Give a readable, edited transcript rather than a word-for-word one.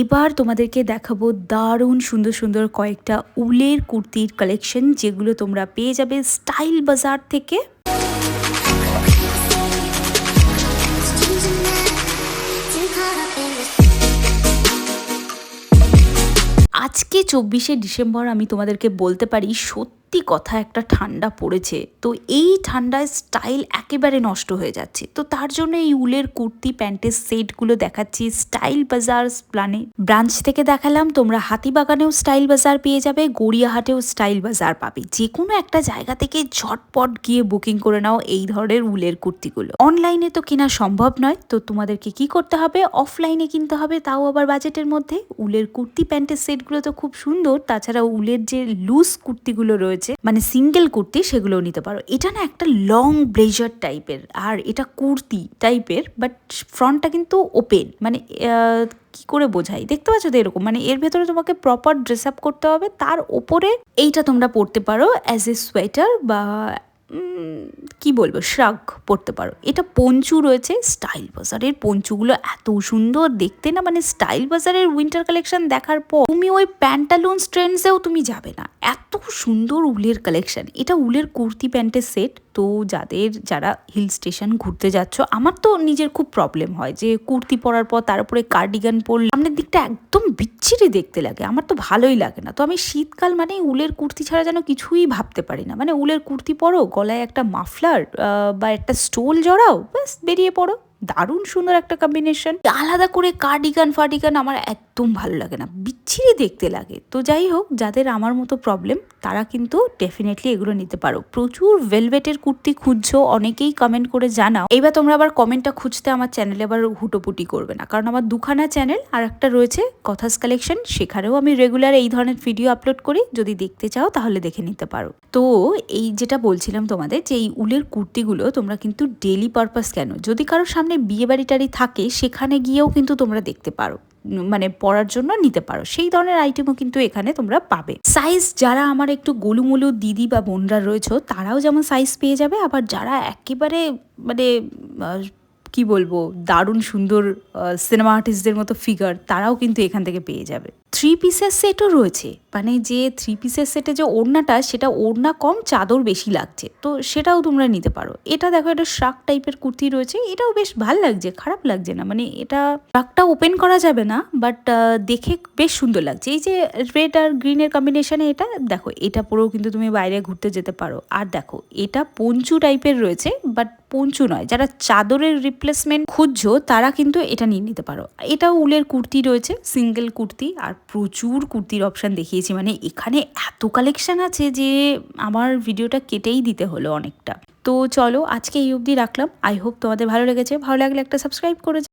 এবার তোমাদেরকে দেখাবো দারুণ সুন্দর সুন্দর কয়েকটা উলের কুর্তির কালেকশন, যেগুলো তোমরা পেয়ে যাবে স্টাইল বাজার থেকে। আজকে 24শে ডিসেম্বর আমি তোমাদেরকে বলতে পারি সত্যি কথা একটা ঠান্ডা পড়েছে। তো এই ঠান্ডায় স্টাইল একেবারে নষ্ট হয়ে যাচ্ছে। তো তার জন্য এই উলের কুর্তি প্যান্টের সেটগুলো দেখাচ্ছি স্টাইল বাজার প্ল্যানে ব্রাঞ্চ থেকে দেখালাম। তোমরা হাতিবাগানেও স্টাইল বাজার পেয়ে যাবে, গড়িয়াহাটেও স্টাইল বাজার পাবে। যে কোনো একটা জায়গা থেকে ঝটপট গিয়ে বুকিং করে নাও এই ধরনের উলের কুর্তিগুলো। অনলাইনে তো কেনা সম্ভব নয়, তো তোমাদেরকে কি করতে হবে, অফলাইনে কিনতে হবে, তাও আবার বাজেটের মধ্যে। উলের কুর্তি প্যান্টের সেটগুলো তো খুব সুন্দর, তাছাড়া উলের যে লুজ কুর্তিগুলো রয়েছে মানে সিঙ্গেল কুর্তি, সেগুলোও নিতে পারো। এটা না একটা লং ব্লেজার টাইপের, আর এটা কুর্তি টাইপের, বাট ফ্রন্টটা কিন্তু ওপেন। মানে কি করে বোঝাই, দেখতে পাচ্ছ তো এরকম, মানে এর ভেতরে তোমাকে প্রপার ড্রেস আপ করতে হবে, তার ওপরে এইটা তোমরা পরতে পারো অ্যাজ এ সোয়েটার বা কি বলবো শ্রাগ পরতে পারো। এটা পঞ্চু রয়েছে, স্টাইল বাজারের পঞ্চুগুলো এত সুন্দর দেখতে না, মানে স্টাইল বাজারের উইন্টার কালেকশন দেখার পর তুমি ওই প্যান্টালুন্স ট্রেন্ডসেও তুমি যাবে না, এত সুন্দর উলের কালেকশন। এটা উলের কুর্তি প্যান্টের সেট। তো যারা হিল স্টেশন ঘুরতে যাচ্ছ, আমার তো নিজের খুব প্রবলেম হয় যে কুর্তি পরার পর তার উপরে কার্ডিগান পরলে সামনের দিকটা একদম বিচ্ছিরি দেখতে লাগে, আমার তো ভালোই লাগে না। তো আমি শীতকাল মানে উলের কুর্তি ছাড়া যেন কিছুই ভাবতে পারি না। মানে উলের কুর্তি পরো, গলায় একটা মাফলার বা একটা স্টোল জড়াও, ব্যাস বেরিয়ে পড়ো। দারুণ সুন্দর একটা কম্বিনেশন। আলাদা করে কার্ডিগান ফার্ডিগান আমার একদম ভালো লাগে না, বিচ্ছিরি দেখতে লাগে। তো যাই হোক, যাদের আমার মতো প্রবলেম তারা কিন্তু ডেফিনেটলি এগুলো নিতে পারো। প্রচুর ভেলভেটের কুর্তি খুঁজছো, অনেকেই কমেন্ট করে জানাও। এবার তোমরা আবার কমেন্টটা খুঁজতে আমার চ্যানেলে আবার হুটোপুটি করবে না, কারণ আমার দুখানা চ্যানেল, আর একটা রয়েছে কথাস কালেকশন, সেখানেও আমি রেগুলার এই ধরনের ভিডিও আপলোড করি। যদি দেখতে চাও তাহলে দেখে নিতে পারো। তো এই যেটা বলছিলাম তোমাদের, যে এই উলের কুর্তিগুলো তোমরা কিন্তু ডেলি পারপাস কেন, যদি কারোর সামনে বিয়ে বাড়ি টাড়ি থাকে সেখানে গিয়েও কিন্তু তোমরা দেখতে পারো, মানে পরার জন্য নিতে পারো। সেই ধরনের আইটেমও কিন্তু এখানে তোমরা পাবে। সাইজ যারা আমার একটু গোলুমুলু দিদি বা বোনরা রয়েছে তারাও যেমন সাইজ পেয়ে যাবে, আবার যারা একেবারে মানে কি বলবো দারুণ সুন্দর সিনেমা আর্টিস্টদের মতো ফিগার, তারাও কিন্তু এখান থেকে পেয়ে যাবে। 3 পিসের সেটও রয়েছে, মানে যে 3 পিসের সেটে যে ওড়নাটা, সেটা ওড়না কম চাদর বেশি লাগছে, তো সেটাও তোমরা নিতে পারো। এটা দেখো, এটা শাক টাইপের কুর্তি রয়েছে, এটাও বেশ ভালো লাগছে, খারাপ লাগছে না। মানে এটা শাকটা ওপেন করা যাবে না, বাট দেখে বেশ সুন্দর লাগছে। এই যে রেড আর গ্রিনের কম্বিনেশনে এটা দেখো, এটা পরেও কিন্তু তুমি বাইরে ঘুরতে যেতে পারো। আর দেখো, এটা পঞ্চু টাইপের রয়েছে, বাট পঞ্চু নয়। যারা চাদরের রিপ্লেসমেন্ট খুঁজছো তারা কিন্তু এটা নিয়ে নিতে পারো। এটাও উলের কুর্তি রয়েছে, সিঙ্গেল কুর্তি, আর প্রচুর কুর্তির অপশান দেখিয়েছি। মানে এখানে এত কালেকশন আছে যে আমার ভিডিওটা কেটেই দিতে হলো অনেকটা। তো চলো, আজকে এই অবধি রাখলাম। আই হোপ তোমাদের ভালো লেগেছে। ভালো লাগলে একটা সাবস্ক্রাইব করে